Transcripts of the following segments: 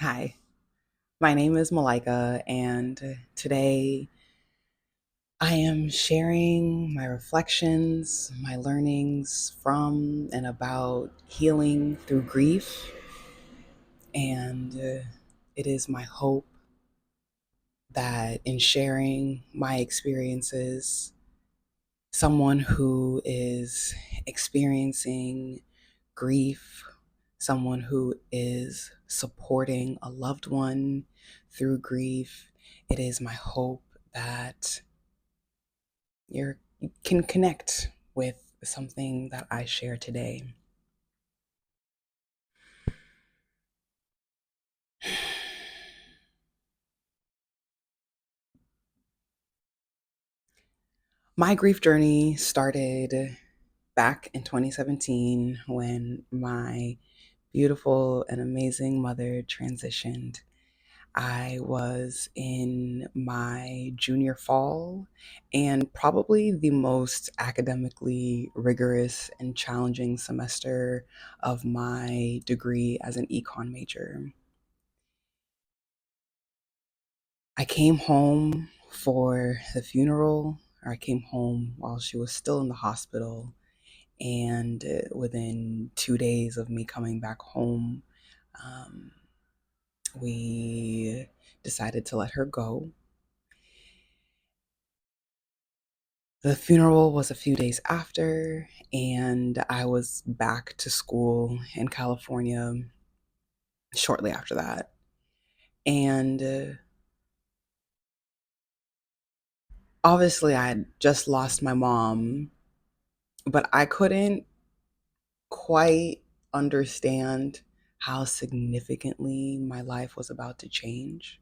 Hi, my name is Malika, and today I am sharing my reflections, my learnings from and about healing through grief. And it is my hope that in sharing my experiences, someone who is experiencing grief, someone who is supporting a loved one through grief, it is my hope that you can connect with something that I share today. My grief journey started back in 2017 when my beautiful and amazing mother transitioned. I was in my junior fall and probably the most academically rigorous and challenging semester of my degree as an econ major. I came home for the funeral, or I came home while she was still in the hospital. And within 2 days of me coming back home, um, we decided to let her go. The funeral was a few days after, and I was back to school in California shortly after that. And obviously, I had just lost my mom, but I couldn't quite understand how significantly my life was about to change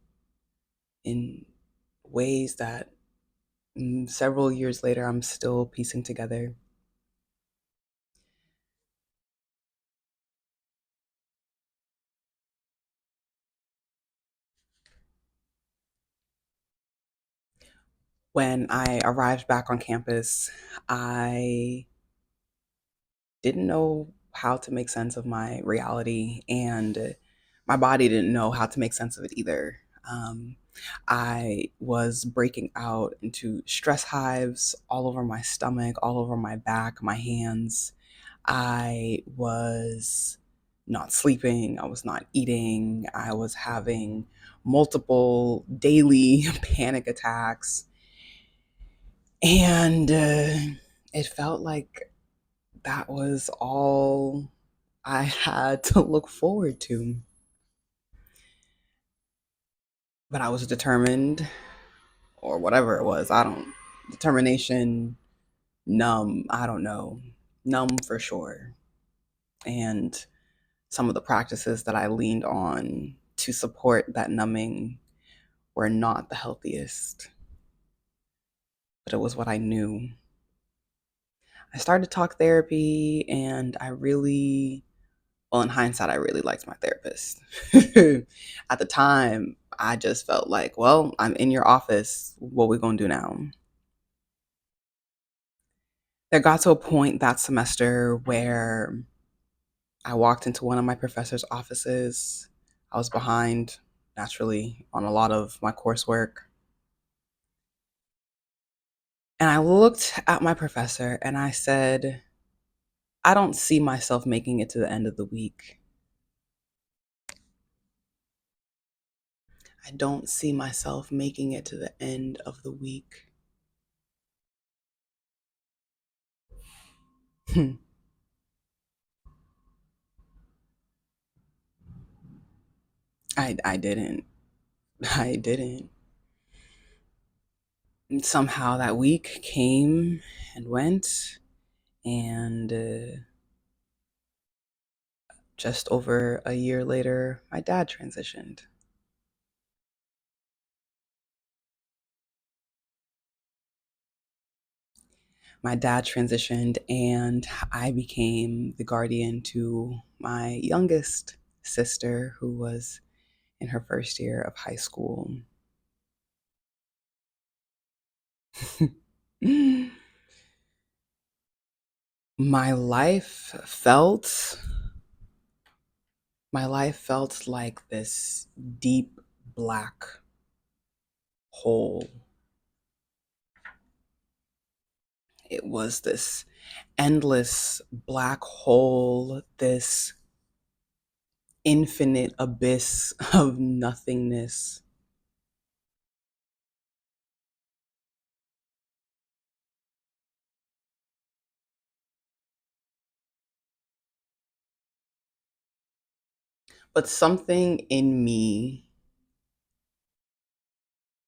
in ways that several years later I'm still piecing together. When I arrived back on campus, I didn't know how to make sense of my reality, and my body didn't know how to make sense of it either. Um, I was breaking out into stress hives all over my stomach, all over my back, my hands. I was not sleeping, I was not eating, I was having multiple daily panic attacks. And it felt like that was all I had to look forward to. But I was determined, or whatever it was. Determination, numb, I don't know. Numb for sure. And some of the practices that I leaned on to support that numbing were not the healthiest, but it was what I knew. I started talk therapy, and well, in hindsight, I really liked my therapist. At the time, I just felt like, well, I'm in your office. What we gonna do now? There got to a point that semester where I walked into one of my professor's offices. I was behind, naturally, on a lot of my coursework. And I looked at my professor and I said, I don't see myself making it to the end of the week. I don't see myself making it to the end of the week. I didn't. I didn't. And somehow that week came and went, and just over a year later, my dad transitioned. My dad transitioned, and I became the guardian to my youngest sister, who was in her first year of high school. My life felt My life felt like this deep black hole. It was this endless black hole, this infinite abyss of nothingness. But something in me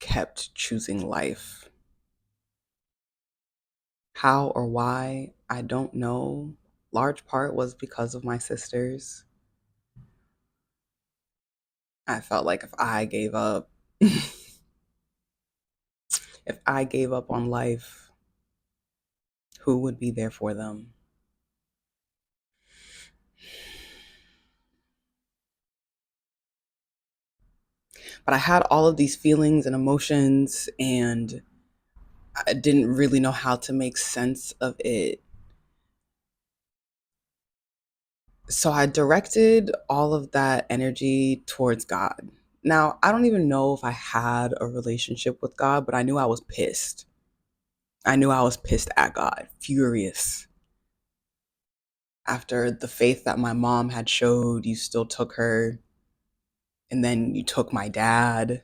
kept choosing life. How or why, I don't know. Large part was because of my sisters. I felt like if I gave up, if I gave up on life, who would be there for them? But I had all of these feelings and emotions, and I didn't really know how to make sense of it. So I directed all of that energy towards God. Now, I don't even know if I had a relationship with God, but I knew I was pissed. I knew I was pissed at God, furious. After the faith that my mom had showed, you still took her, and then you took my dad,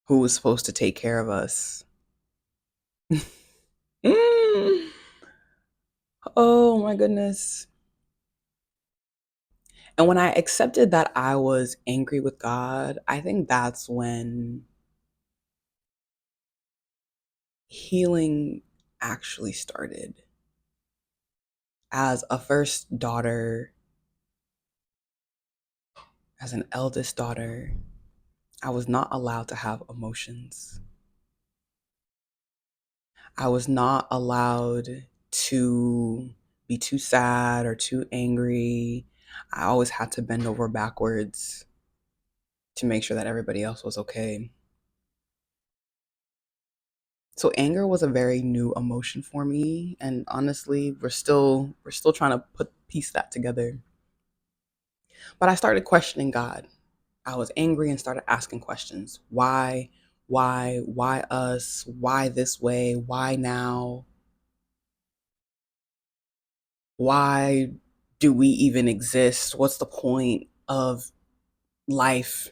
who was supposed to take care of us. Mm. Oh my goodness. And when I accepted that I was angry with God, I think that's when healing actually started. As a first daughter, as an eldest daughter, I was not allowed to have emotions. I was not allowed to be too sad or too angry. I always had to bend over backwards to make sure that everybody else was okay. So anger was a very new emotion for me, and honestly, we're still trying to piece that together. But I started questioning God. I was angry and started asking questions. Why? Why us? Why this way? Why now? Why do we even exist? What's the point of life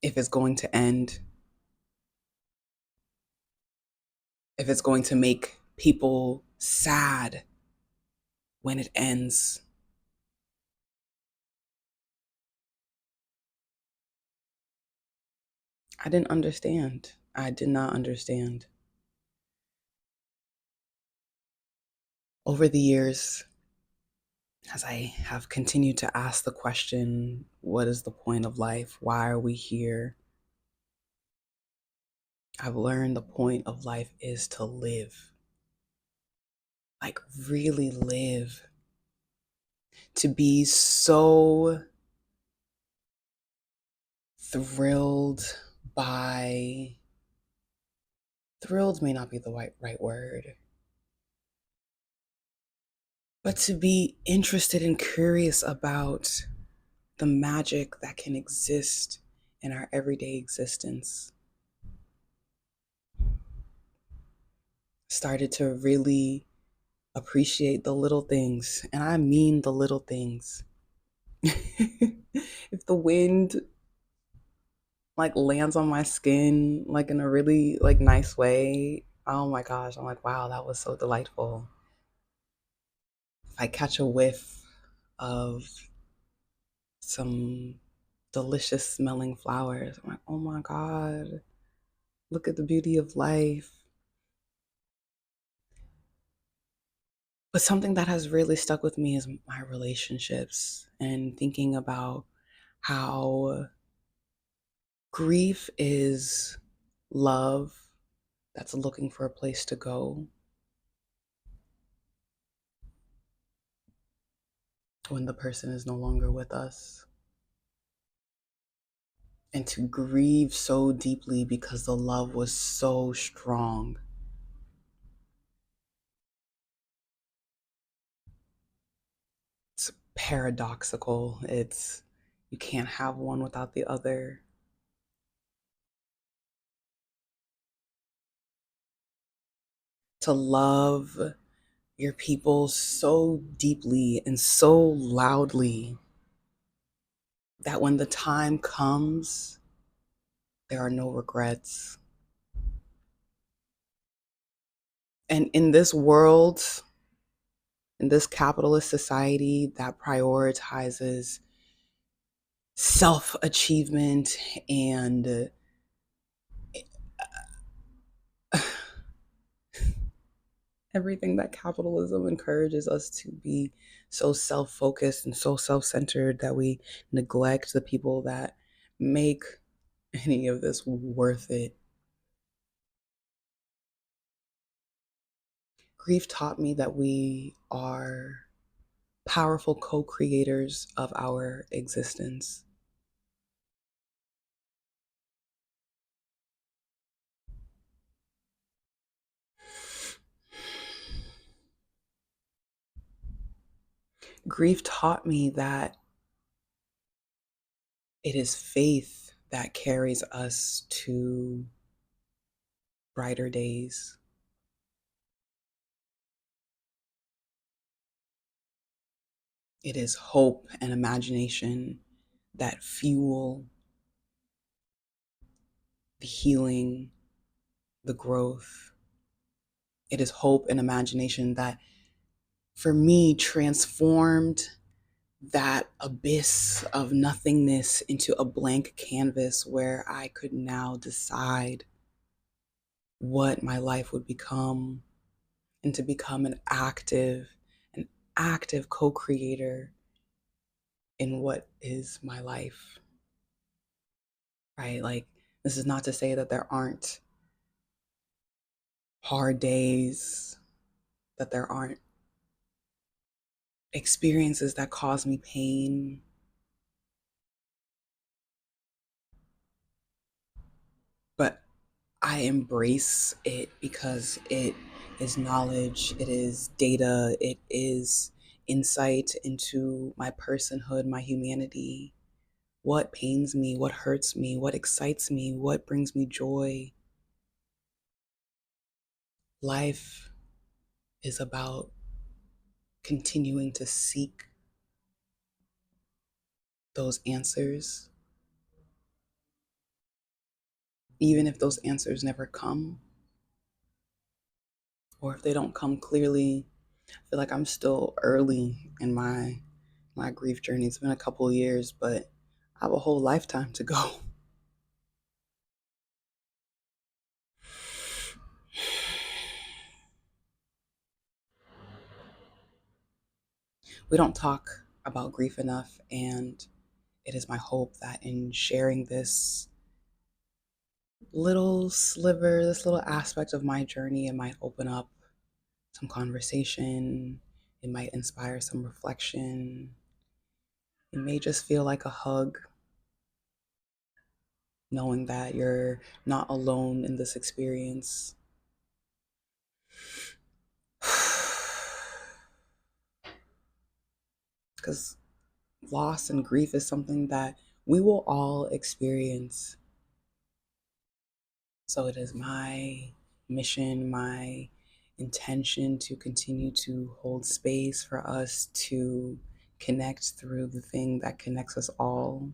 if it's going to end? If it's going to make people sad when it ends? I didn't understand. I did not understand. Over the years, as I have continued to ask the question, what is the point of life? Why are we here? I've learned the point of life is to live, like really live, to be so thrilled by, thrilled may not be the right word, but to be interested and curious about the magic that can exist in our everyday existence. Started to really appreciate the little things, and I mean the little things. If the wind like lands on my skin like in a really like nice way, oh my gosh, I'm like, wow, that was so delightful. If I catch a whiff of some delicious smelling flowers, I'm like, oh my god, look at the beauty of life. But something that has really stuck with me is my relationships and thinking about how grief is love that's looking for a place to go when the person is no longer with us. And to grieve so deeply because the love was so strong. paradoxical. It's you can't have one without the other. To love your people so deeply and so loudly that when the time comes, there are no regrets. And in this world, in this capitalist society that prioritizes self achievement and everything that capitalism encourages us to be so self focused and so self centered that we neglect the people that make any of this worth it. Grief taught me that we are powerful co creators of our existence. Grief taught me that it is faith that carries us to brighter days. It is hope and imagination that fuel the healing, the growth. It is hope and imagination that, for me, transformed that abyss of nothingness into a blank canvas where I could now decide what my life would become and to become an active co-creator in what is my life. Right? Like, this is not to say that there aren't hard days, that there aren't experiences that cause me pain. But I embrace it because it is knowledge, it is data, it is insight into my personhood, my humanity. What pains me, what hurts me, what excites me, what brings me joy. Life is about continuing to seek those answers, even if those answers never come, or if they don't come clearly. I feel like I'm still early in my grief journey. It's been a couple of years, but I have a whole lifetime to go. We don't talk about grief enough, and it is my hope that in sharing this little sliver, this little aspect of my journey, it might open up some conversation, it might inspire some reflection, it may just feel like a hug, knowing that you're not alone in this experience. Because loss and grief is something that we will all experience. So it is my mission, my intention to continue to hold space for us to connect through the thing that connects us all.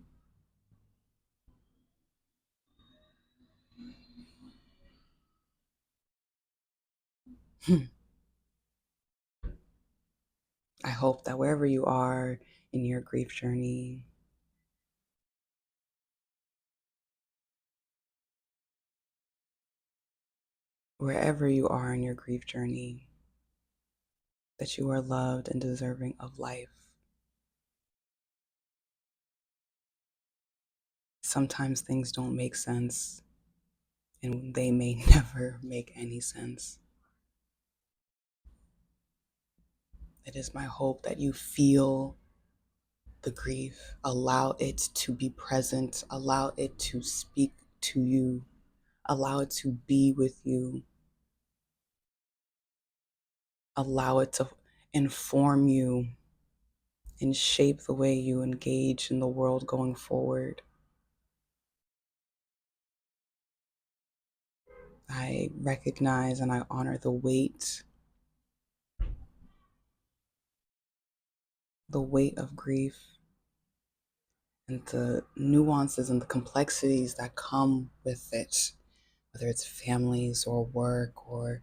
I hope that wherever you are in your grief journey, wherever you are in your grief journey, that you are loved and deserving of life. Sometimes things don't make sense, and they may never make any sense. It is my hope that you feel the grief, allow it to be present, allow it to speak to you, allow it to be with you, allow it to inform you and shape the way you engage in the world going forward. I recognize and I honor the weight of grief and the nuances and the complexities that come with it, whether it's families or work or,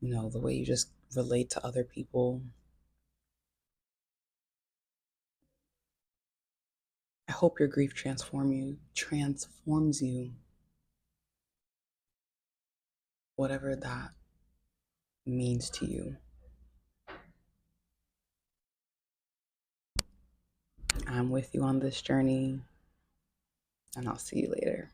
the way you just relate to other people. I hope your grief transforms you, whatever that means to you. I'm with you on this journey, and I'll see you later.